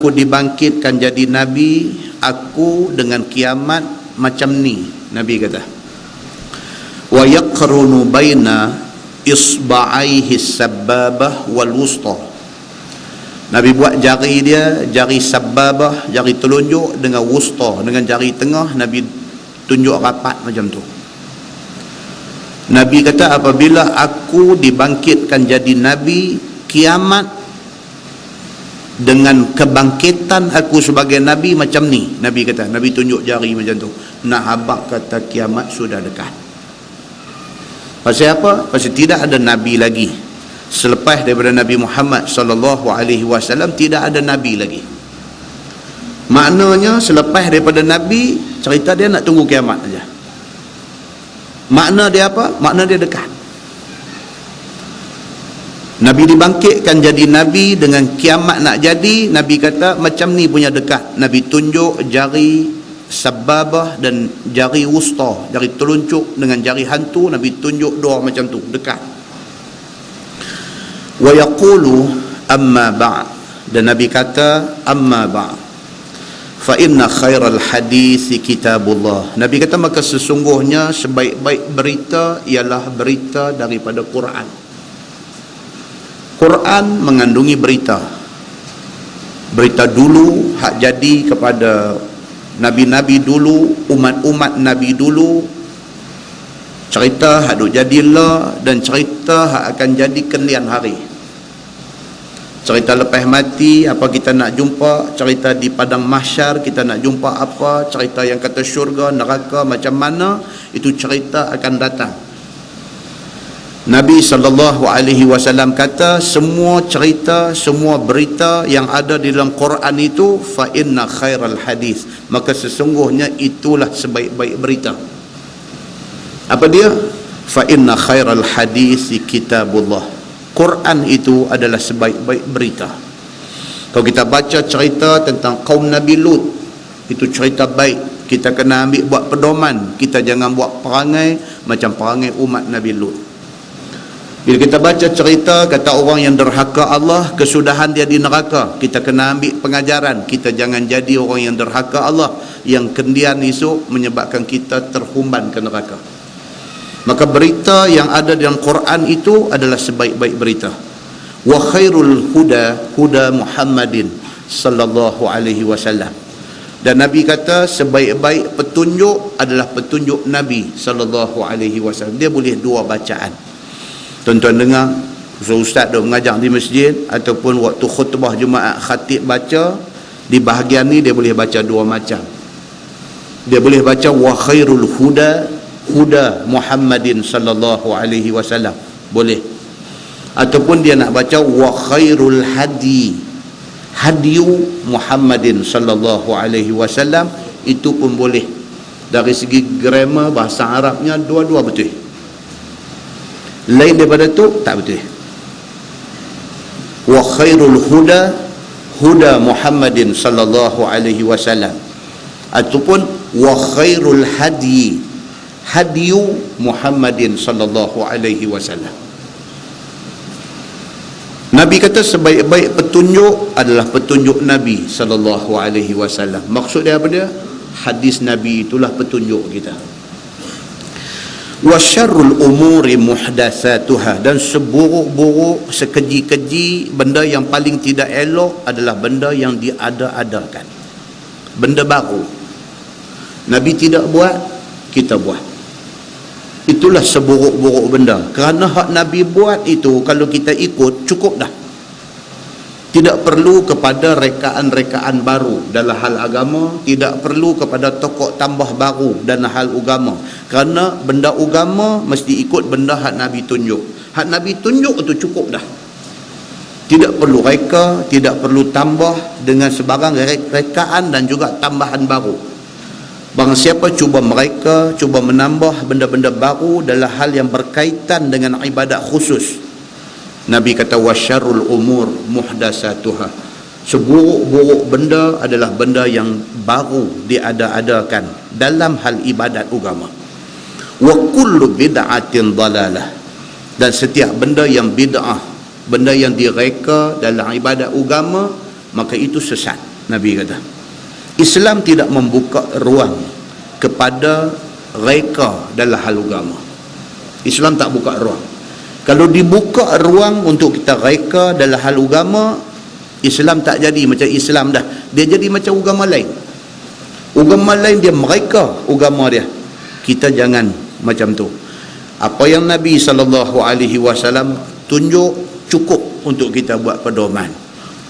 aku dibangkitkan jadi Nabi, aku dengan kiamat macam ni, Nabi kata. Wa yaqrunu baina isba'aihi sababah wal wusta. Nabi buat jari dia, jari sababah, jari telunjuk dengan wusta, dengan jari tengah, Nabi tunjuk rapat macam tu. Nabi kata apabila aku dibangkitkan jadi Nabi, kiamat dengan kebangkitan aku sebagai Nabi macam ni. Nabi kata, Nabi tunjuk jari macam tu. Nak habaq kata kiamat sudah dekat. Pasal apa? Pasal tidak ada Nabi lagi. Selepas daripada Nabi Muhammad sallallahu alaihi wasallam tidak ada Nabi lagi. Maknanya selepas daripada Nabi, cerita dia nak tunggu kiamat saja. Makna dia apa? Makna dia dekat. Nabi dibangkitkan jadi Nabi dengan kiamat nak jadi, Nabi kata macam ni punya dekat. Nabi tunjuk jari sababah dan jari wusta, jari telunjuk dengan jari hantu, Nabi tunjuk dua macam tu, dekat. Wa yaqulu amma ba'd, dan Nabi kata amma ba'd fa inna khairal hadisi kitabullah. Nabi kata maka sesungguhnya sebaik-baik berita ialah berita daripada Quran. Quran mengandungi berita dulu hak jadi kepada nabi-nabi dulu, umat-umat nabi dulu, cerita hak duk jadilah, dan cerita hak akan jadi kemudian hari. Cerita lepas mati apa kita nak jumpa, cerita di padang mahsyar kita nak jumpa apa, cerita yang kata syurga neraka macam mana, itu cerita akan datang. Nabi SAW kata semua cerita, semua berita yang ada di dalam Quran itu fa inna khairal hadis, maka sesungguhnya itulah sebaik-baik berita. Apa dia? Fa inna khairal hadis kitabullah. Quran itu adalah sebaik-baik berita. Kalau kita baca cerita tentang kaum Nabi Lut, itu cerita baik, kita kena ambil buat pedoman, kita jangan buat perangai macam perangai umat Nabi Lut. Bila kita baca cerita kata orang yang derhaka Allah, kesudahan dia di neraka, kita kena ambil pengajaran, kita jangan jadi orang yang derhaka Allah, yang kemudian esok menyebabkan kita terhumban ke neraka. Maka berita yang ada dalam Quran itu adalah sebaik-baik berita. Wa khairul huda huda Muhammadin sallallahu alaihi wasallam. Dan Nabi kata sebaik-baik petunjuk adalah petunjuk Nabi sallallahu alaihi wasallam. Dia boleh dua bacaan. Tuan-tuan dengar, ustaz duk mengajar di masjid ataupun waktu khutbah Jumaat khatib baca, di bahagian ni dia boleh baca dua macam. Dia boleh baca wa khairul huda huda Muhammadin sallallahu alaihi wasallam, boleh. Ataupun dia nak baca wa khairul hadi hadiyu Muhammadin sallallahu alaihi wasallam, itu pun boleh. Dari segi grammar bahasa Arabnya dua-dua betul. Lain daripada tu tak betul. Wa khairul huda huda Muhammadin sallallahu alaihi wasallam, ataupun wa khairul hadi hadiyu Muhammadin sallallahu alaihi wasallam. Nabi kata sebaik-baik petunjuk adalah petunjuk Nabi sallallahu alaihi wasallam. Maksud dia apa dia? Hadis Nabi itulah petunjuk kita. Wa syarrul umuri muhdatsatuha, dan seburuk-buruk, sekeji-keji, benda yang paling tidak elok adalah benda yang diada-adakan. Benda baru. Nabi tidak buat, kita buat. Itulah seburuk-buruk benda. Kerana hak Nabi buat itu kalau kita ikut cukup dah. Tidak perlu kepada rekaan-rekaan baru dalam hal agama, tidak perlu kepada tokoh tambah baru dalam hal agama. Kerana benda agama mesti ikut benda hak Nabi tunjuk. Hak Nabi tunjuk itu cukup dah. Tidak perlu reka, tidak perlu tambah dengan sebarang rekaan dan juga tambahan baru. Barang siapa cuba mereka, cuba menambah benda-benda baru dalam hal yang berkaitan dengan ibadat khusus, Nabi kata wasyarrul umur muhdatsatuha, seburuk-buruk benda adalah benda yang baru diada-adakan dalam hal ibadat agama. Wa kullu bid'atin dalalah, dan setiap benda yang bid'ah, benda yang direka dalam ibadat agama, maka itu sesat. Nabi kata. Islam tidak membuka ruang kepada reka dalam hal agama. Islam tak buka ruang. Kalau dibuka ruang untuk kita reka dalam hal agama, Islam tak jadi macam Islam dah. Dia jadi macam agama lain. Agama lain dia mereka agama dia. Kita jangan macam tu. Apa yang Nabi SAW tunjuk cukup untuk kita buat pedoman.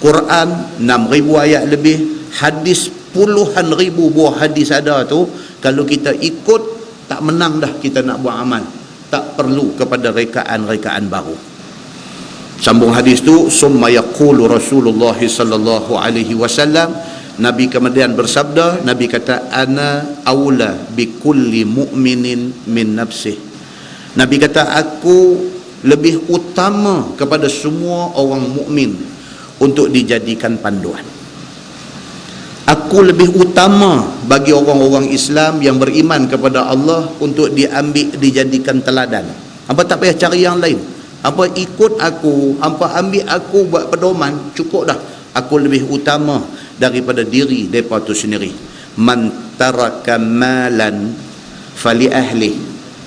Quran 6,000 ayat lebih, hadis puluhan ribu buah hadis ada tu. Kalau kita ikut, tak menang dah kita nak buat amal. Tak perlu kepada rekaan-rekaan baru. Sambung hadis tu, summa yaqulu Rasulullah sallallahu alaihi wasallam, Nabi kemudian bersabda, Nabi kata, ana aula bi kulli mu'minin min nafsih. Nabi kata, aku lebih utama kepada semua orang mukmin untuk dijadikan panduan. Aku lebih utama bagi orang-orang Islam yang beriman kepada Allah untuk dijadikan teladan. Hampa tak payah cari yang lain. Hampa ikut aku, hampa ambil aku buat pedoman, cukup dah. Aku lebih utama daripada diri mereka tu sendiri. Man taraka malan fali ahli.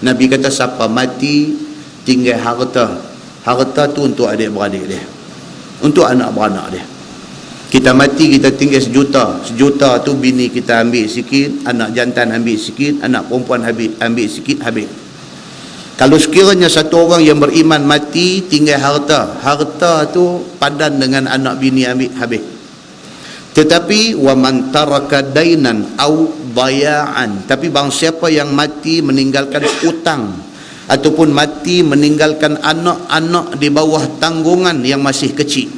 Nabi kata, siapa mati tinggal harta. Harta tu untuk adik-beradik dia, untuk anak beranak dia. Kita mati, kita tinggal 1 juta. 1 juta tu bini kita ambil sikit, anak jantan ambil sikit, anak perempuan ambil sikit, habis. Kalau sekiranya satu orang yang beriman mati tinggal harta, harta tu padan dengan anak bini ambil, habis. Tetapi wa man taraka dainan au daya'an, tapi bang siapa yang mati meninggalkan hutang ataupun mati meninggalkan anak-anak di bawah tanggungan yang masih kecil,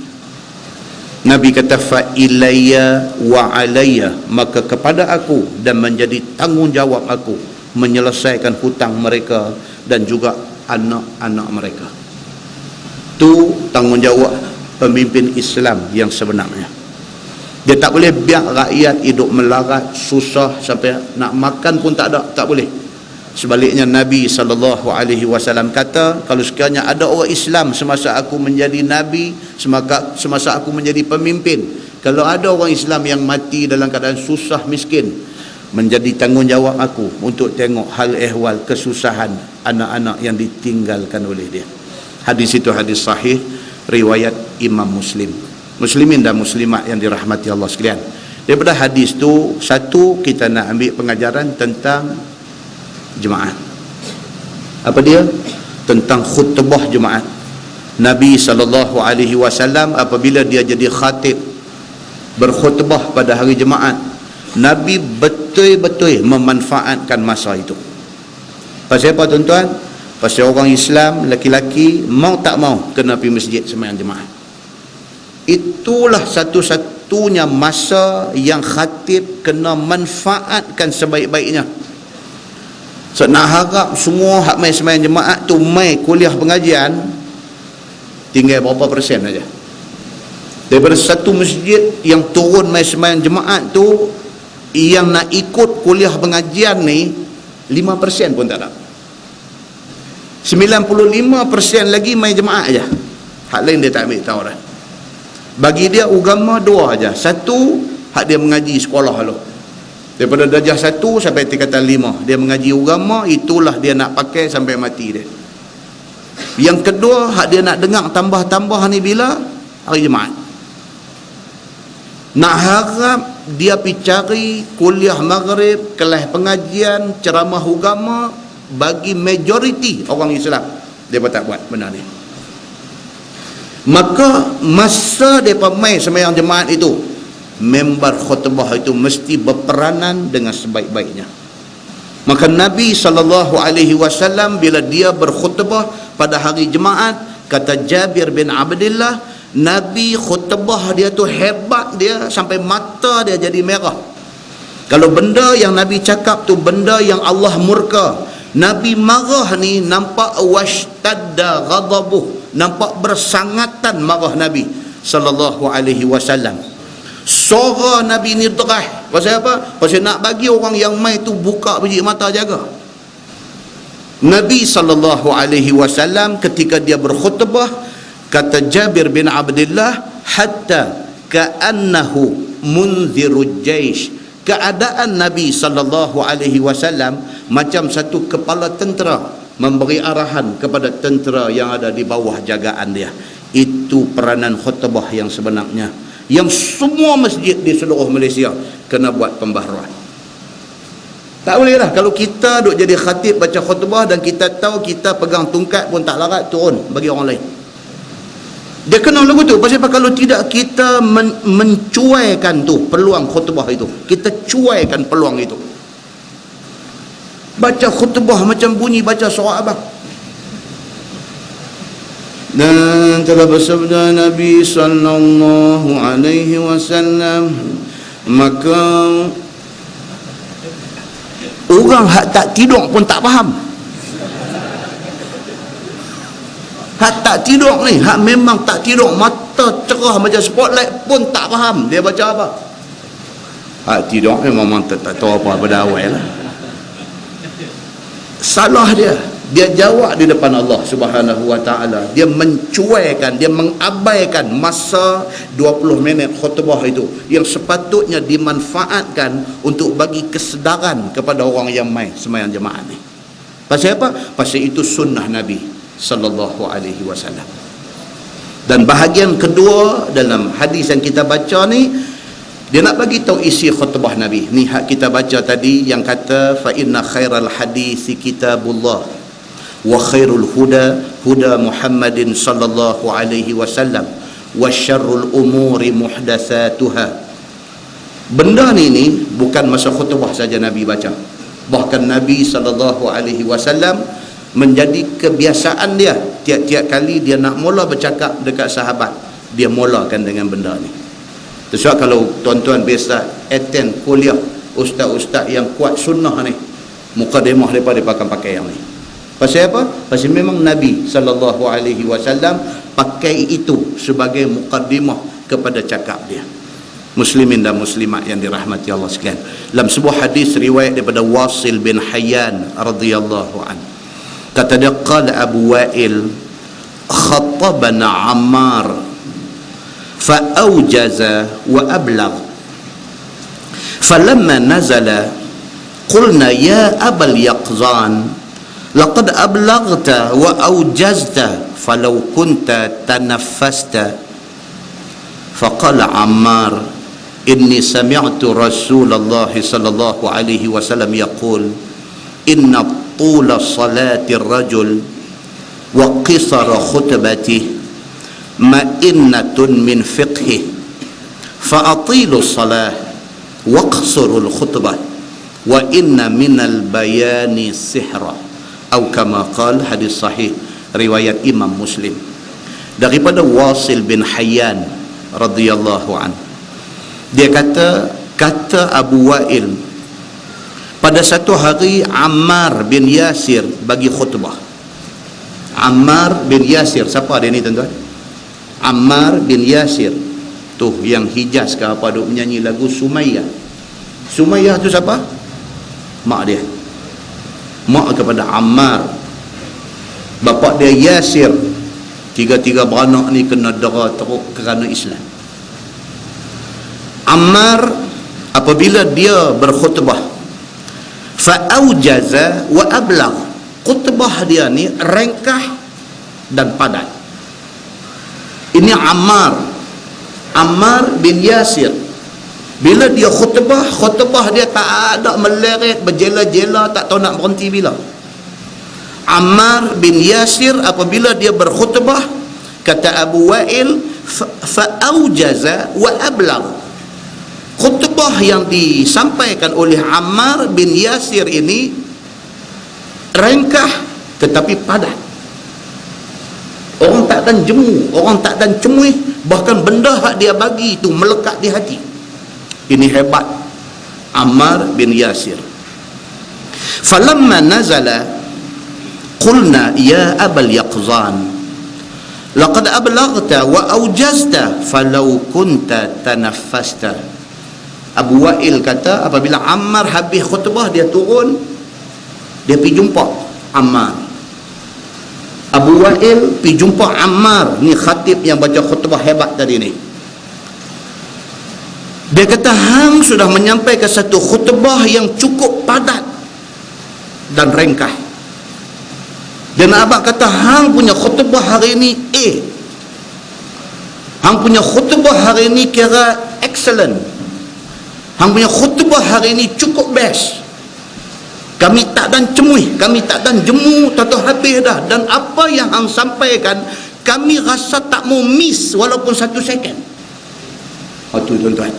Nabi kata, fa ilayya wa alayya, maka kepada aku dan menjadi tanggungjawab aku menyelesaikan hutang mereka dan juga anak-anak mereka. Tu tanggungjawab pemimpin Islam yang sebenarnya. Dia tak boleh biar rakyat hidup melarat, susah, sampai nak makan pun tak ada, tak boleh. Sebaliknya Nabi SAW kata, kalau sekiranya ada orang Islam semasa aku menjadi Nabi, semasa aku menjadi pemimpin, kalau ada orang Islam yang mati dalam keadaan susah miskin, menjadi tanggungjawab aku untuk tengok hal ehwal kesusahan anak-anak yang ditinggalkan oleh dia. Hadis itu hadis sahih, riwayat Imam Muslim. Muslimin dan muslimat yang dirahmati Allah sekalian. Daripada hadis tu, satu, kita nak ambil pengajaran tentang jemaat. Apa dia? Tentang khutbah jemaat. Nabi SAW apabila dia jadi khatib berkhutbah pada hari jemaat, Nabi betul-betul memanfaatkan masa itu. Pasal apa tuan-tuan? Pasal orang Islam laki-laki mau tak mau kena pergi masjid sembahyang jemaat. Itulah satu-satunya masa yang khatib kena manfaatkan sebaik-baiknya. So, nak harap semua hak mai sembahyang jemaat tu mai kuliah pengajian, tinggal berapa persen saja. Daripada satu masjid yang turun mai sembahyang jemaat tu, yang nak ikut kuliah pengajian ni 5% pun tak ada. 95% lagi mai jemaat aja. Hak lain dia tak ambil tahu dah. Bagi dia agama dua aja. Satu, hak dia mengaji sekolah dulu. Daripada darjah 1 sampai tingkatan 5 dia mengaji agama, itulah dia nak pakai sampai mati dia. Yang kedua, hak dia nak dengar tambah-tambah ni bila? Hari Jumaat. Nak harap dia pergi cari kuliah maghrib, kelas pengajian, ceramah agama, bagi majoriti orang Islam dia tak buat benda ni. Maka masa mereka mai sembahyang jemaat itu, member khutbah itu mesti berperanan dengan sebaik-baiknya. Maka Nabi SAW bila dia berkhutbah pada hari jemaat, kata Jabir bin Abdullah, Nabi khutbah dia tu hebat dia sampai mata dia jadi merah. Kalau benda yang Nabi cakap tu benda yang Allah murka, Nabi marah ni nampak washtadda ghadabuh, nampak bersangatan marah Nabi SAW. Suara Nabi ni derah. Pasal apa? Pasal nak bagi orang yang mai tu buka biji mata jaga. Nabi SAW ketika dia berkhutbah, kata Jabir bin Abdullah, hatta ka'annahu munzirul jaish. Keadaan Nabi sallallahu alaihi wasallam macam satu kepala tentera memberi arahan kepada tentera yang ada di bawah jagaan dia. Itu peranan khutbah yang sebenarnya, yang semua masjid di seluruh Malaysia kena buat pembaharuan. Tak boleh lah kalau kita duk jadi khatib baca khutbah dan kita tahu kita pegang tungkat pun tak larat, turun bagi orang lain. Dia kena lagu tu. Pasal kalau tidak kita mencuaikan tu peluang khutbah itu, kita cuaikan peluang itu. Baca khutbah macam bunyi baca surah abang. Dan telah bersabda Nabi sallallahu alaihi wasallam, maka orang hak tak tidur pun tak faham. Hak tak tidur ni, hak memang tak tidur, mata cerah macam spotlight pun tak faham dia baca apa. Hak tidur memang tak tahu apa pada awal lah. Salah dia. Dia jawab di depan Allah Subhanahu wa ta'ala. Dia mencuaikan, dia mengabaikan masa 20 minit khutbah itu yang sepatutnya dimanfaatkan untuk bagi kesedaran kepada orang yang mai sembahyang jemaah ni. Pasal apa? Pasal itu sunnah Nabi sallallahu alaihi wasallam. Dan bahagian kedua dalam hadis yang kita baca ni, dia nak bagi tahu isi khutbah Nabi. Ni hak kita baca tadi yang kata fa inna khairal hadisi kitabullah wa khairul huda huda Muhammadin sallallahu alaihi wasallam wa syarrul umuri muhdatsatuha. Benda ni bukan masa khutbah saja Nabi baca. Bahkan Nabi sallallahu alaihi wasallam menjadi kebiasaan dia, tiap-tiap kali dia nak mula bercakap dekat sahabat, dia mulakan dengan benda ni. Sebab kalau tuan-tuan biasa attend kuliah ustaz-ustaz yang kuat sunnah ni, mukadimah mereka dia akan pakai yang ni. Pasal apa? Pasal memang Nabi sallallahu alaihi wasallam pakai itu sebagai mukadimah kepada cakap dia. Muslimin dan muslimat yang dirahmati Allah sekalian, dalam sebuah hadis riwayat daripada Wasil bin Hayyan radhiyallahu anhu, kata dia, qala Abu Wa'il khattabana Ammar fa'awjaza wa ablagh falamma nazala qulna ya Abal Yaqzan laqad ablaghta wa awjazta falau kunta tanaffasta. Faqala Ammar inni sami'tu Rasulullah sallallahu alaihi wasallam yaqul inna طول صلاة الرجل وقصر خطبته مئنة من فقهه فأطيلوا الصلاة واقصروا الخطبة وإن من البيان سحرا أو كما قال. hadis sahih riwayat Imam Muslim daripada Wasil bin Hayyan radhiyallahu anhu. Dia kata Abu Wa'il, pada satu hari Ammar bin Yasir bagi khutbah. Ammar bin Yasir, siapa dia ni tuan-tuan? Ammar bin Yasir tu yang Hijaz ke apa duk menyanyi lagu Sumayyah. Sumayyah tu siapa? Mak dia, mak kepada Ammar. Bapa dia Yasir. Tiga-tiga beranak ni kena dera teruk kerana Islam. Ammar apabila dia berkhutbah, fa'aujaza wa ablagh, khutbah dia ni ringkas dan padat. Ini Ammar bin Yasir. Bila dia khutbah dia tak ada meleret berjela-jela, tak tahu nak berhenti bila. Ammar bin Yasir apabila dia berkhutbah, kata Abu Wa'il, fa'aujaza wa ablagh, khutbah yang disampaikan oleh Ammar bin Yasir ini ringkas tetapi padat. Orang takkan jemu, orang takkan cemuih, bahkan benda hak dia bagi itu melekat di hati. Ini hebat Ammar bin Yasir. Falamma nazala qulna ya Abal Yaqzan laqad ablaghta wa awjazta falau kunta tanaffasta. Abu Wa'il kata apabila Ammar habis khutbah, dia turun, dia pergi jumpa Ammar. Abu Wa'il pergi jumpa Ammar, ni khatib yang baca khutbah hebat tadi ni. Dia kata hang sudah menyampaikan satu khutbah yang cukup padat dan ringkas. Dan abang kata hang punya khutbah hari ini hang punya khutbah hari ini kira excellent. Hang punya khutbah hari ini cukup best. Kami tak dan cemui, kami tak dan jemu, tak tahu habis dah. Dan apa yang hang sampaikan, kami rasa tak mau miss walaupun 1 second. Tu tuan-tuan,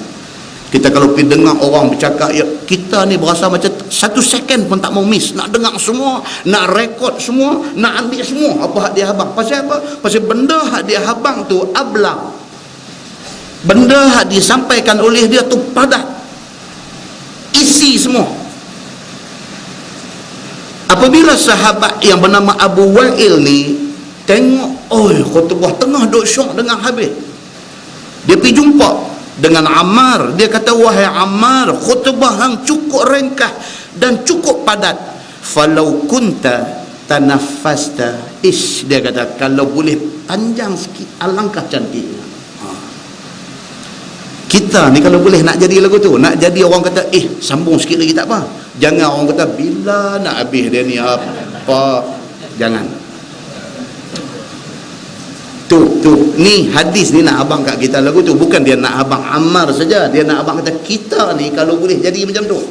kita kalau pergi dengar orang bercakap, ya, kita ni berasa macam 1 second pun tak mau miss. Nak dengar semua, nak rekod semua, nak ambil semua apa hak dia habang. Pasal apa? Pasal benda hak dia habang tu ablang. Benda hak disampaikan oleh dia tu padat, isi semua. Apabila sahabat yang bernama Abu Wa'il ni tengok, khutbah tengah duk syok dengar habis, dia pergi jumpa dengan Ammar. Dia kata, wahai Ammar, khutbah hang cukup ringkas dan cukup padat. Falau kunta tanaffasta dia kata, kalau boleh panjang sikit alangkah cantiknya. Kita ni kalau boleh nak jadi lagu tu, nak jadi orang kata sambung sikit lagi tak apa. Jangan orang kata bila nak habis dia ni apa. Jangan. Tu ni hadis ni nak abang kat kita lagu tu. Bukan dia nak abang Ammar saja, dia nak abang kata kita ni kalau boleh jadi macam tu.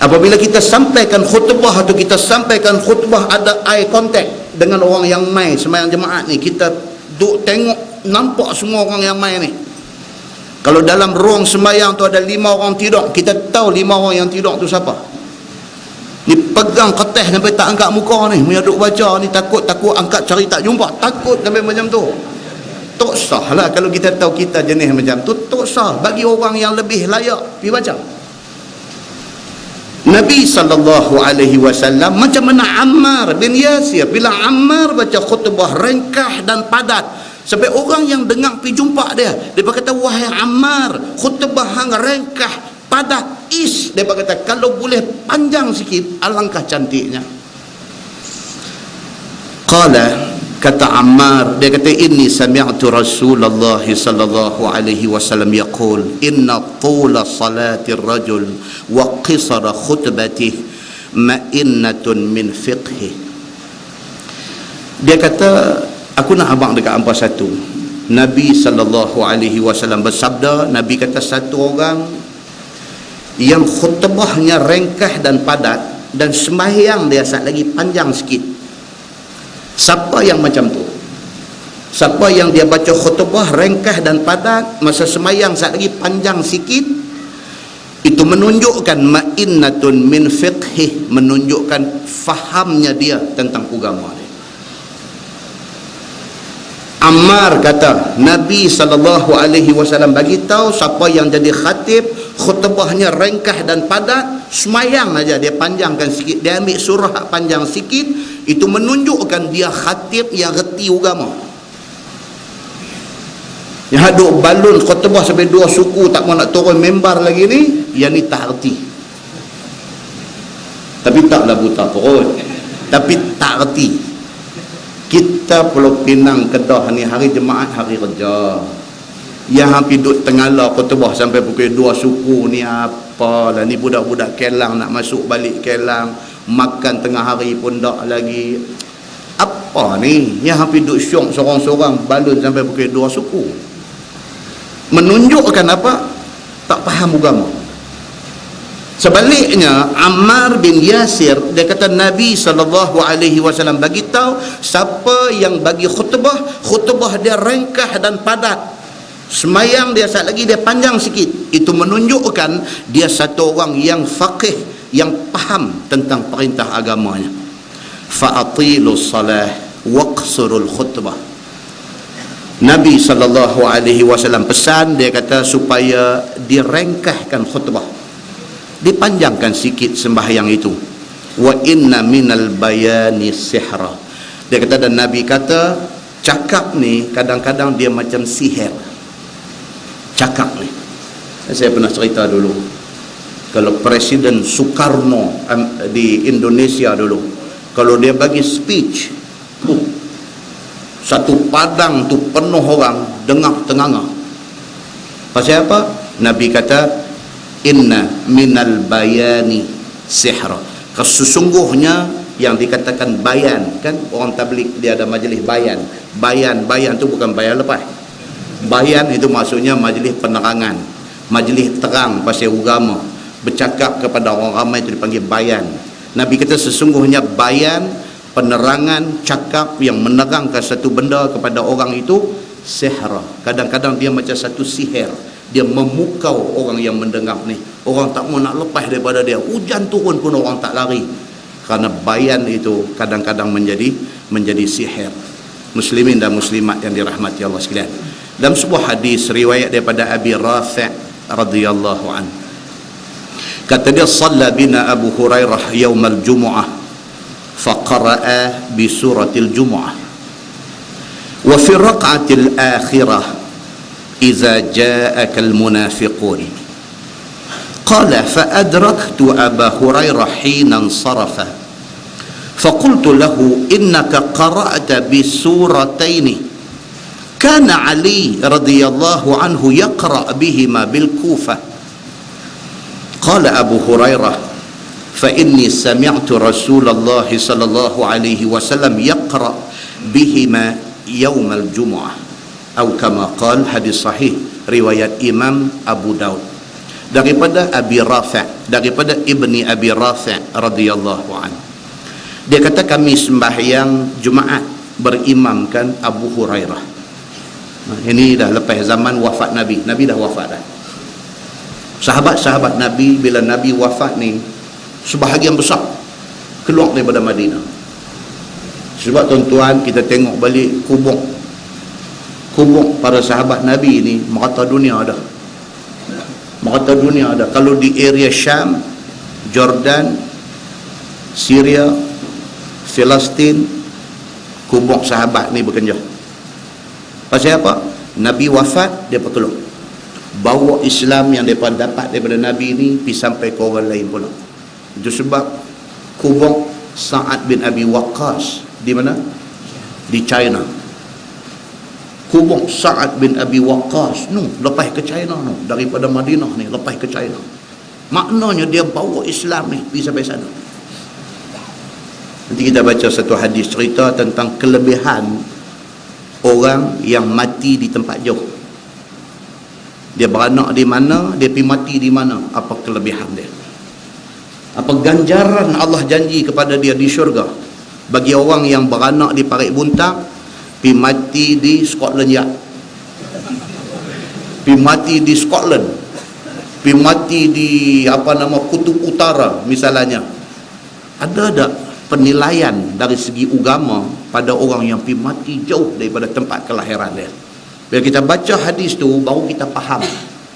Apabila kita sampaikan khutbah atau kita sampaikan khutbah ada eye contact dengan orang yang mai sembahyang jemaat ni, kita duk tengok, nampak semua orang yang mai ni. Kalau dalam ruang sembahyang tu ada 5 orang tidur, kita tahu 5 orang yang tidur tu siapa. Ni pegang kertas sampai tak angkat muka ni, punya duk baca ni, takut angkat cari tak jumpa, takut sampai macam tu. Tak sah lah kalau kita tahu kita jenis macam tu, tak sah. Bagi orang yang lebih layak pergi baca. Nabi SAW macam mana Ammar bin Yasir, bila Ammar baca khutbah ringkas dan padat, sampai orang yang dengar pergi jumpa dia kata, wahai Ammar, khutbah hang ringkas padat dia kata, kalau boleh panjang sikit alangkah cantiknya. Kata Ammar, dia kata, inni sami'tu Rasulullah sallallahu alaihi wasallam yaqul inna tula salatir rajul wa qisara khutbatih ma'innatun min fiqhi. Dia kata, aku nak abang dekat hampa satu. Nabi sallallahu alaihi wasallam bersabda, Nabi kata satu orang yang khutbahnya ringkas dan padat dan sembahyang dia sat lagi panjang sikit. Siapa yang macam tu? Siapa yang dia baca khutbah ringkas dan padat, masa sembahyang sat lagi panjang sikit, itu menunjukkan ma'innatun min fiqhi, menunjukkan fahamnya dia tentang agama dia. Ammar kata, Nabi SAW bagi tahu siapa yang jadi khatib, khutbahnya ringkas dan padat, semayang aja dia panjangkan sikit, dia ambil surah panjang sikit, itu menunjukkan dia khatib yang reti agama. Yang haduk balun khutbah sampai 2 suku tak mau nak turun membar lagi ni, yang ni tak reti. Tapi taklah buta perut, tapi tak reti. Kita Pulau Pinang, Kedah ni hari jemaat, hari kerja. Yang hampir duduk tengala khutbah sampai pukul 2 suku ni apalah. Ni budak-budak Kelang nak masuk balik Kelang, makan tengah hari pun tak lagi. Apa ni? Yang hampir duduk syok seorang-seorang balun sampai pukul 2 suku. Menunjukkan apa? Tak faham agama. Sebaliknya Ammar bin Yasir, dia kata Nabi SAW bagi tahu siapa yang bagi khutbah dia ringkas dan padat, semayang dia saat lagi dia panjang sikit, itu menunjukkan dia satu orang yang faqih, yang faham tentang perintah agamanya. Fa'atilu salah waqsurul khutbah. Nabi SAW pesan, dia kata supaya diringkaskan khutbah, dipanjangkan sikit sembahyang itu. Wa inna minal bayani sihra. Dia kata, dan Nabi kata cakap ni kadang-kadang dia macam sihir. Cakap ni, saya pernah cerita dulu, kalau Presiden Soekarno di Indonesia dulu, kalau dia bagi speech, satu padang tu penuh orang dengar tenganga. Pasal apa? Nabi kata, inna minal bayani sihra. Sesungguhnya yang dikatakan bayan, kan orang tabligh dia ada majlis bayan. Bayan tu bukan bayan lepas. Bayan itu maksudnya majlis penerangan, majlis terang pasal agama, bercakap kepada orang ramai itu dipanggil bayan. Nabi kata sesungguhnya bayan, penerangan, cakap yang menerangkan satu benda kepada orang itu sihra. Kadang-kadang dia macam satu sihir, dia memukau orang yang mendengar ni. Orang tak mau nak lepas daripada dia. Hujan turun pun orang tak lari. Kerana bayan itu kadang-kadang menjadi sihir. Muslimin dan muslimat yang dirahmati Allah sekalian. Dalam sebuah hadis riwayat daripada Abi Rafi' radhiyallahu an. Kata dia, "Shalla bina Abu Hurairah yaumal Jumu'ah faqara'a bi suratil Jumu'ah. Wa fi raq'atil akhirah idza ja'aka al-munafiqun." Qala fa adraktu Aba Hurairah hina insarafa. Faqultu lahu innaka qara'ta bi surataini. كان علي رضي الله عنه يقرأ بهما بالكوفة. قال أبو هريرة فإني سمعت رسول الله صلى الله عليه وسلم يقرأ بهما يوم الجمعة أو كما قال. hadis sahih riwayat Imam Abu Daud daripada Abi Rafi', daripada Ibni Abi Rafi' radhiyallahu anhu. Dia kata kami sembahyang Jumaat berimamkan Abu Hurairah. Ini dah lepas zaman wafat Nabi. Nabi dah wafat dah. Sahabat-sahabat Nabi bila Nabi wafat ni, sebahagian besar keluar daripada Madinah. Sebab tuan-tuan, kita tengok balik kubur para sahabat Nabi ni, merata dunia ada. Merata dunia ada. Kalau di area Syam, Jordan, Syria, Palestin, kubur sahabat ni berkenjah. Pasal apa? Nabi wafat, dia tolong bawa Islam yang mereka dapat daripada Nabi ni pergi sampai ke orang lain pula. Itu sebab kubur Sa'ad bin Abi Waqqas di mana? Di China. Kubur Sa'ad bin Abi Waqqas lepas ke China daripada Madinah ni lepas ke China. Maknanya dia bawa Islam ni pergi sampai sana. Nanti kita baca satu hadis cerita tentang kelebihan orang yang mati di tempat jauh. Dia beranak di mana, dia pergi mati di mana, apa kelebihan dia, apa ganjaran Allah janji kepada dia di syurga bagi orang yang beranak di Parit Buntang, pergi mati di Scotland Yard, pergi mati di Scotland, pergi mati di Kutub Utara misalnya. Ada tak penilaian dari segi agama pada orang yang pergi mati jauh daripada tempat kelahiran dia? Bila kita baca hadis tu, baru kita faham,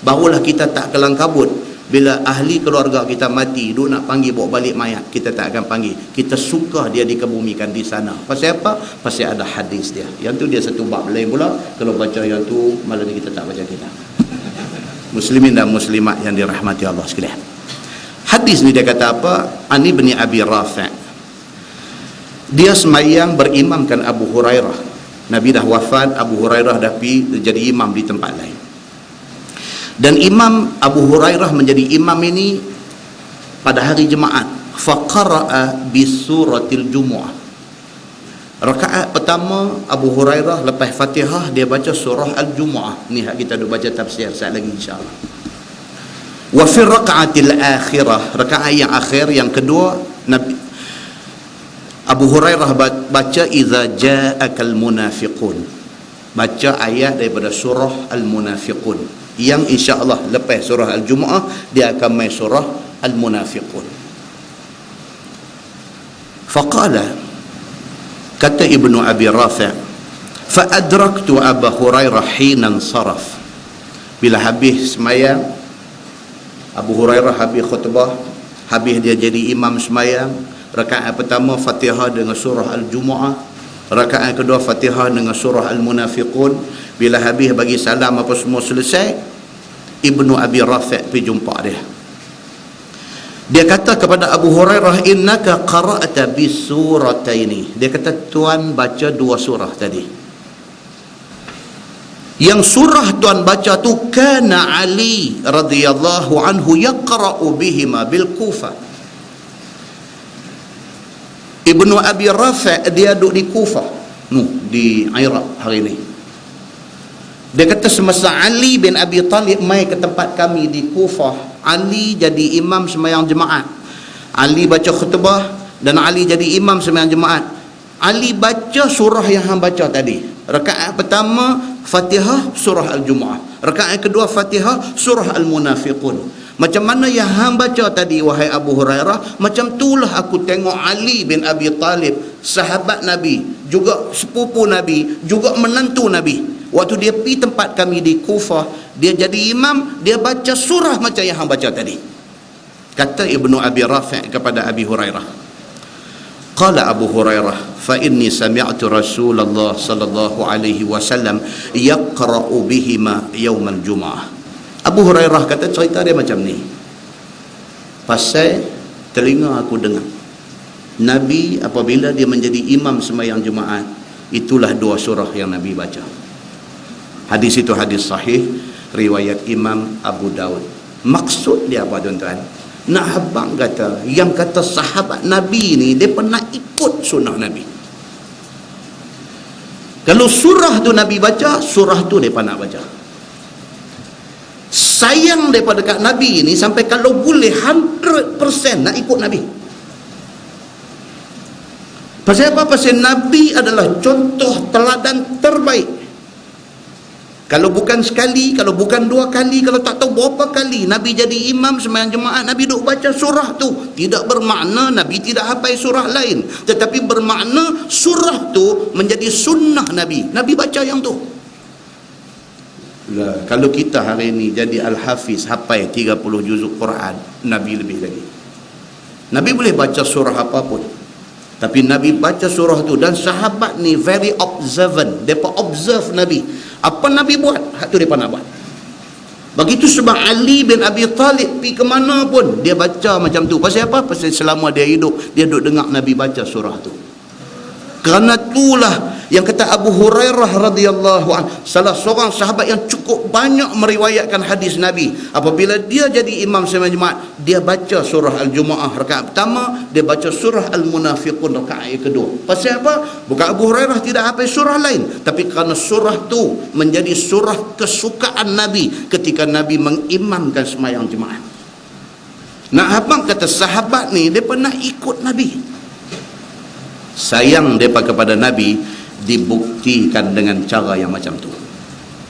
barulah kita tak kelang kabut. Bila ahli keluarga kita mati, duk nak panggil bawa balik mayat, kita tak akan panggil. Kita suka dia dikebumikan di sana. Pasal apa? Pasal ada hadis dia. Yang tu dia satu bab lain pula. Kalau baca yang tu, malam ni kita tak baca kitab. Muslimin dan muslimat yang dirahmati Allah sekalian, hadis ni dia kata apa? Ani bin Abi Rafi', dia semayang berimamkan Abu Hurairah. Nabi dah wafat, Abu Hurairah dah pergi jadi imam di tempat lain. Dan Imam Abu Hurairah menjadi imam ini pada hari Jumaat. Faqara'a bi suratil Jumu'ah. Rakaat pertama Abu Hurairah lepas Fatihah dia baca surah Al-Jumu'ah. Ni hak kita duk baca tafsir saat lagi insya-Allah. Wa fi raq'atil akhirah, rakaat yang akhir yang kedua, Nabi Abu Hurairah baca idza ja'akal munafiqun, baca ayat daripada surah Al-Munafiqun, yang insya-Allah lepas surah Al-Jumu'ah dia akan mai surah Al-Munafiqun. Faqala, kata Ibnu Abi Rafi', fa adraktu Abu Hurairah hina saraf. Bila habis semayang Abu Hurairah, habis khutbah, habis dia jadi imam semayang, rakaat pertama Fatihah dengan surah Al-Jumu'ah, rakaat kedua Fatihah dengan surah Al-Munafiqun. Bila habis bagi salam apa semua selesai, Ibnu Abi Rafi' pergi jumpa dia. Dia kata kepada Abu Hurairah, innaka qara'ta bi surataini. Dia kata, tuan baca dua surah tadi. Yang surah tuan baca tu, kana Ali radhiyallahu anhu yaqra'u bihima bil Kufah. Ibnu Abi Rafi' dia duduk di Kufah, di Iraq hari ni. Dia kata semasa Ali bin Abi Talib mai ke tempat kami di Kufah, Ali jadi imam sembahyang jemaat. Ali baca khutbah dan Ali jadi imam sembahyang jemaat. Ali baca surah yang hang baca tadi. Rakaat pertama Fatihah surah Al-Jumu'ah. Rakaat kedua Fatihah surah Al-Munafiqun. Macam mana yang hang baca tadi wahai Abu Hurairah, macam itulah aku tengok Ali bin Abi Talib, sahabat Nabi, juga sepupu Nabi, juga menantu Nabi. Waktu dia pergi tempat kami di Kufah, dia jadi imam, dia baca surah macam yang hang baca tadi. Kata Ibnu Abi Rafi' kepada Abi Hurairah, qala Abu Hurairah, fa inni sami'tu Rasulullah sallallahu alaihi wasallam yaqra'u bihima yaumal Jumu'ah. Abu Hurairah kata cerita dia macam ni, pasal telinga aku dengar Nabi apabila dia menjadi imam sembahyang Jumaat, itulah dua surah yang Nabi baca. Hadis itu hadis sahih riwayat Imam Abu Daud. Maksud dia apa tuan-tuan? Nak abang kata, yang kata sahabat Nabi ni dia pernah ikut sunnah Nabi. Kalau surah tu Nabi baca, surah tu dia nak baca. Sayang daripada kat Nabi ni sampai kalau boleh 100% nak ikut Nabi. Pasal apa? Pasal Nabi adalah contoh teladan terbaik. Kalau bukan sekali, kalau bukan dua kali, kalau tak tahu berapa kali Nabi jadi imam sembahyang jemaat, Nabi duk baca surah tu. Tidak bermakna Nabi tidak hafal surah lain, tetapi bermakna surah tu menjadi sunnah Nabi. Nabi baca yang tu. Lah, kalau kita hari ni jadi Al-Hafiz, hafal 30 juzuk Quran, Nabi lebih lagi. Nabi boleh baca surah apapun, tapi Nabi baca surah tu. Dan sahabat ni very observant, mereka observe Nabi. Apa Nabi buat, hak tu mereka nak buat. Begitu sebab Ali bin Abi Talib pergi ke mana pun dia baca macam tu. Pasal apa? Pasal selama dia hidup, dia duduk dengar Nabi baca surah tu. Kerana itulah yang kata Abu Hurairah radhiyallahu anhu, salah seorang sahabat yang cukup banyak meriwayatkan hadis Nabi. Apabila dia jadi imam sembahyang jemaat, dia baca surah Al-Jumu'ah rakaat pertama, dia baca surah Al-Munafiqun rakaat kedua. Pasal apa? Bukan Abu Hurairah tidak hafal surah lain, tapi kerana surah tu menjadi surah kesukaan Nabi ketika Nabi mengimamkan sembahyang jemaat. Nak abang kata sahabat ni dia pernah ikut Nabi. Sayang mereka kepada Nabi dibuktikan dengan cara yang macam tu.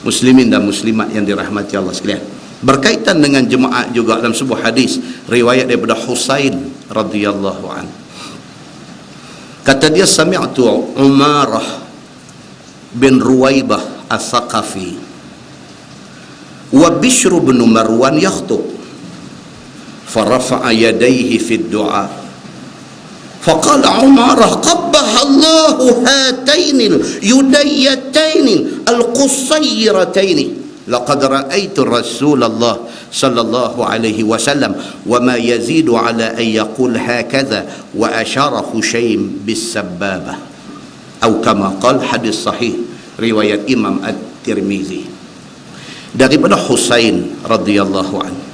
Muslimin dan muslimat yang dirahmati Allah sekalian, berkaitan dengan jemaat juga dalam sebuah hadis riwayat daripada Husain radhiyallahu an. Kata dia, sami'tu Umarah bin Ruwaibah As-Saqafi wa Bishr bin Marwan yakhtub farafa'a yadayhi fi ad-du'a. فقال عمارة قبح الله هاتين اليديتين القصيرتين لقد رأيت رسول الله صلى الله عليه وسلم وما يزيد على أن يقول هكذا وأشار خشيم بالسبابة أو كما قال. حديث صحيح riwayat Imam At-Tirmizi daripada Husain radhiyallahu anhu.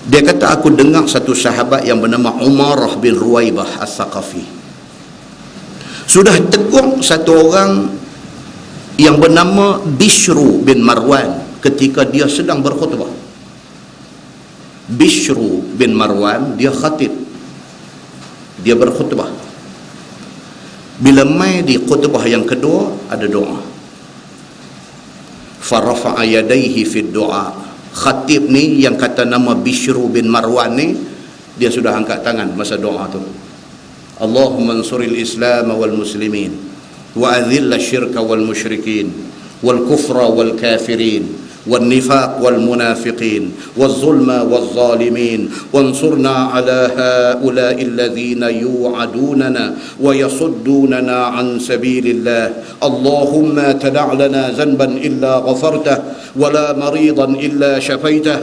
Dia kata, aku dengar satu sahabat yang bernama Umarah bin Ruwaibah As-Saqafi sudah tegur satu orang yang bernama Bishru bin Marwan ketika dia sedang berkhutbah. Bishru bin Marwan dia khatib, dia berkhutbah. Bila mai di khutbah yang kedua ada doa, farafa'a yadayhi fi du'a. Khatib ni yang kata nama Bishru bin Marwan ni, dia sudah angkat tangan masa doa tu. Allahumma ansuril Islam wal muslimin wa adhilla syirka wal musyrikin wal kufra wal kafirin wal nifaq wal munafiqin wal zulma wal zalimin wansurna ala haula'i alladhina yu'adunana wa yasuddunana an sabilillah. Allahumma tada' lana zanban illa ghafartah wala maridan illa syafaitah.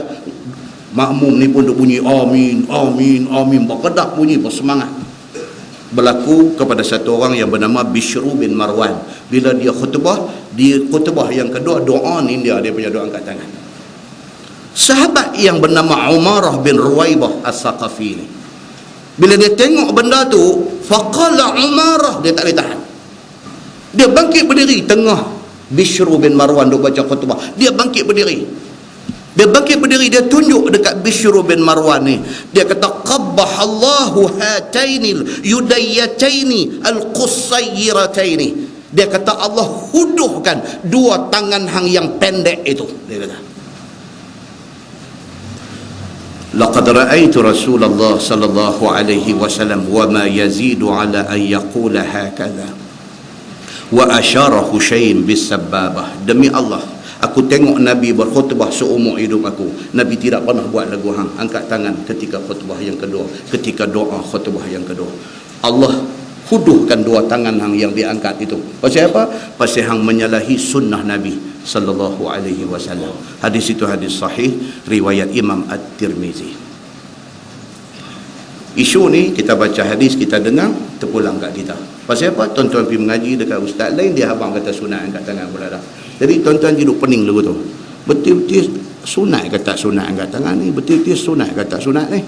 Makmum ni pun duk bunyi amin, amin, amin, berkedak bunyi, bersemangat. Berlaku kepada satu orang yang bernama Bishru bin Marwan. Bila dia khutbah, Di khutbah yang kedua, doa ni dia punya doa angkat tangan. Sahabat yang bernama Umarah bin Ruwaibah As-Saqafi ni, bila dia tengok benda tu, faqala Umarah, dia tak boleh tahan. Dia bangkit berdiri tengah Bishr bin Marwan duk baca khutbah. Dia bangkit berdiri. Dia tunjuk dekat Bishr bin Marwan ni. Dia kata, qabbahallahu hatainil yudayyataini al-qusayyirataini. Dia kata Allah huduhkan dua tangan hang yang pendek itu. Dia kata, laqad ra'aitu Rasulullah sallallahu alaihi wasallam wa ma yazidu ala an yaqula hakadha wa asyara Hushaym bis sababah. Demi Allah, aku tengok Nabi berkhutbah seumur hidup aku. Nabi tidak pernah buat lagu hang angkat tangan ketika khutbah yang kedua, ketika doa khutbah yang kedua. Allah huduhkan dua tangan hang yang diangkat itu. Pasal apa? Pasal hang menyalahi sunnah Nabi sallallahu alaihi wasallam. Hadis itu hadis sahih riwayat Imam At-Tirmizi. Isu ni kita baca hadis, kita dengar, terpulang kat kita. Pasal apa? Tuan-tuan pergi mengaji dekat ustaz lain, dia abang kata sunat angkat tangan pula dah. Jadi tuan-tuan duduk pening dulu tu. Betul-betul sunat ke tak sunat angkat tangan ni? Betul-betul sunat ke tak sunat ni?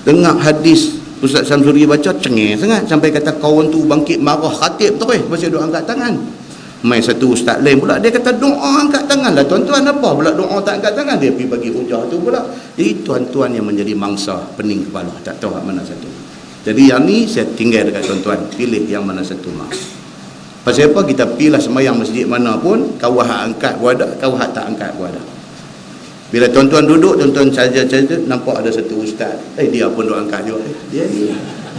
Dengar hadis Ustaz Samsuri baca cengeng sangat sampai kata kawan tu bangkit marah khatib terus pasal doa angkat tangan. Mai satu ustaz lain pula dia kata doa angkat tangan lah tuan-tuan, apa pula doa tak angkat tangan, dia pergi bagi hujah tu pula. Jadi tuan-tuan yang menjadi mangsa pening kepala, tak tahu mana satu. Jadi yang ni saya tinggal dekat tuan-tuan, pilih yang mana satu mak. Pasal apa? Kita pilih sembahyang masjid mana pun, kau hak angkat pun ada, kau hak tak angkat pun ada. Bila tuan-tuan duduk, tuan-tuan saja nampak ada satu ustaz, dia pun duk angkat juga.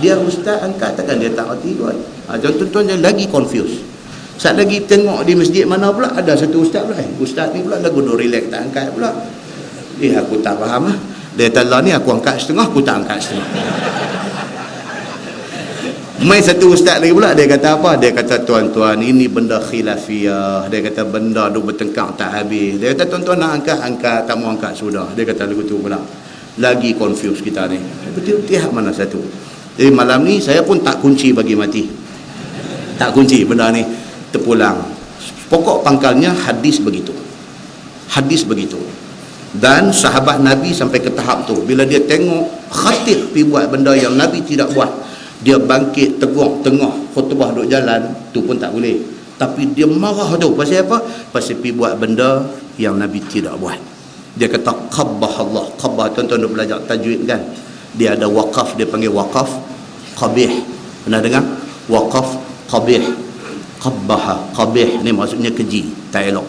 Dia ustaz angkat, takkan dia tak reti kot. Tuan-tuan jangan lagi confuse. Saat lagi tengok di masjid mana pula ada satu ustaz pula, ustaz ni pula lagu duk relax tak angkat pula. Aku tak faham lah. Dia kata lah ni aku angkat setengah, aku tak angkat setengah. Mai satu ustaz lagi pula, dia kata apa? Dia kata tuan-tuan ini benda khilafiyah. Dia kata benda duk bertengkar tak habis. Dia kata tuan-tuan nak angkat, tak mau angkat sudah. Dia kata lagu tu pula. Lagi confuse kita ni. Betul-betul mana satu. Jadi malam ni saya pun tak kunci bagi mati. Tak kunci benda ni, terpulang. Pokok pangkalnya hadis begitu. Hadis begitu. Dan sahabat Nabi sampai ke tahap tu, bila dia tengok khatib pergi buat benda yang Nabi tidak buat, dia bangkit tegur tengah khutbah duk jalan, tu pun tak boleh. Tapi dia marah tu pasal apa? Pasal pergi buat benda yang Nabi tidak buat. Dia kata qabbah Allah. Qabbah, tuan-tuan duk belajar tajwid kan? Dia ada waqaf, dia panggil waqaf qabih. Pernah dengar? Waqaf qabih. Qabbaha, qabih ni maksudnya keji, tak elok.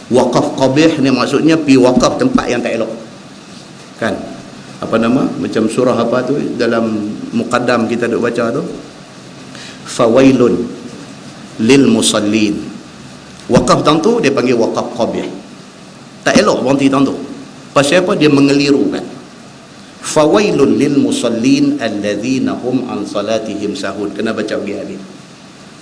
Waqaf qabih ni maksudnya pi waqaf tempat yang tak elok. Kan? Apa nama? Macam surah apa tu dalam muqaddam kita duk baca tu? Fawailun lil musallin. Waqaf tentu dia panggil waqaf qabih. Tak elok berhenti tentu. Pasal apa? Dia mengelirukan. Fawailun lil musallin alladzina hum an salatihim sahun. Kena baca pergi hadis.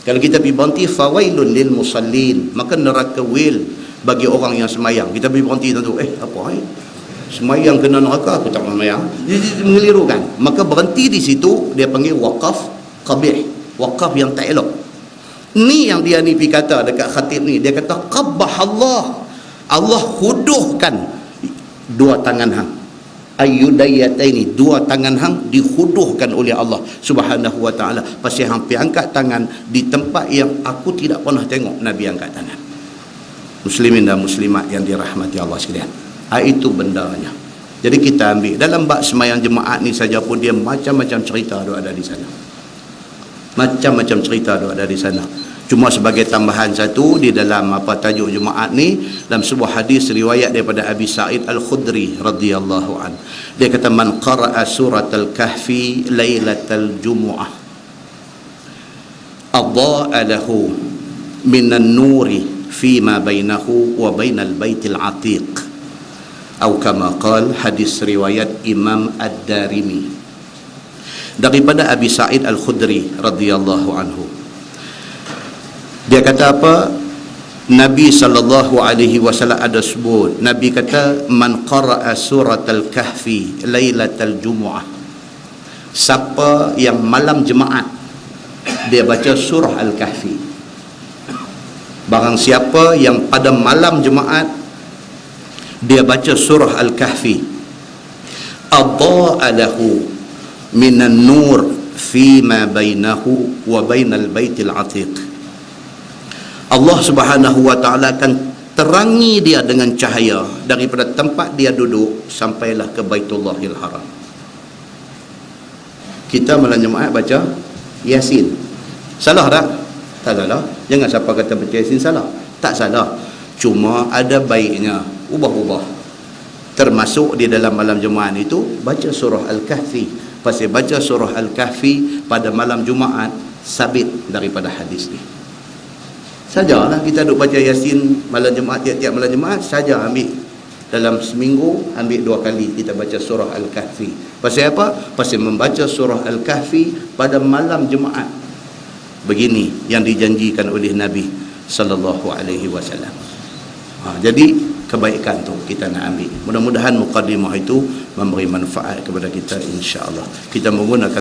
Kalau kita pergi berhenti fawailun lil musallin, maka neraka wil bagi orang yang semayang. Kita pergi berhenti tentu, apa semayang kena neraka, aku tak semayang. Dia mengelirukan. Maka berhenti di situ, dia panggil waqaf qabih, waqaf yang tak elok. Ni yang dia ni pergi kata dekat khatib ni, dia kata qabbah Allah, Allah huduhkan dua tangan hang, ayyudayataini, dua tangan hang dihuduhkan oleh Allah Subhanahu wa taala. Pasal hang pergi angkat tangan di tempat yang aku tidak pernah tengok Nabi angkat tangan. Muslimin dan muslimat yang dirahmati Allah sekalian, itu bendanya. Jadi kita ambil dalam bab sembahyang jemaat ni saja pun, dia macam-macam cerita ada di sana, macam-macam cerita ada di sana. Cuma sebagai tambahan satu, di dalam apa tajuk jemaat ni, dalam sebuah hadis riwayat daripada Abi Sa'id Al-Khudri radhiyallahu an, dia kata man qara'a surat al-kahfi lailatal jumu'ah adha'a lahu minan nuri fima bainahu wa bainal baitil atiq, atau kama qal, hadis riwayat Imam Ad-Darimi daripada Abi Sa'id Al-Khudri radhiyallahu anhu. Dia kata apa? Nabi sallallahu alaihi wasallam ada sebut, Nabi kata man qara'a surat al-kahfi lailatal jumu'ah, siapa yang malam jemaat dia baca surah al-kahfi. Barang siapa yang pada malam Jumaat dia baca surah Al-Kahfi, adha'a lahu minan nur fima bainahu wa bainal baitil atiq. Allah Subhanahu wa taala akan terangi dia dengan cahaya daripada tempat dia duduk sampailah ke Baitullahil Haram. Kita malam Jumaat baca Yasin. Salah tak? Tak salah. Jangan siapa kata baca Yasin salah. Tak salah. Cuma ada baiknya ubah-ubah. Termasuk di dalam malam Jumaat itu baca surah Al-Kahfi. Pasal baca surah Al-Kahfi pada malam Jumaat sabit daripada hadis ni. Sajalah kita duk baca Yasin malam Jumaat, tiap-tiap malam Jumaat saja ambil dalam seminggu ambil 2 kali kita baca surah Al-Kahfi. Pasal apa? Pasal membaca surah Al-Kahfi pada malam Jumaat. Begini yang dijanjikan oleh Nabi sallallahu alaihi wasallam. Jadi kebaikan tu kita nak ambil. Mudah-mudahan mukadimah itu memberi manfaat kepada kita insya-Allah. Kita menggunakan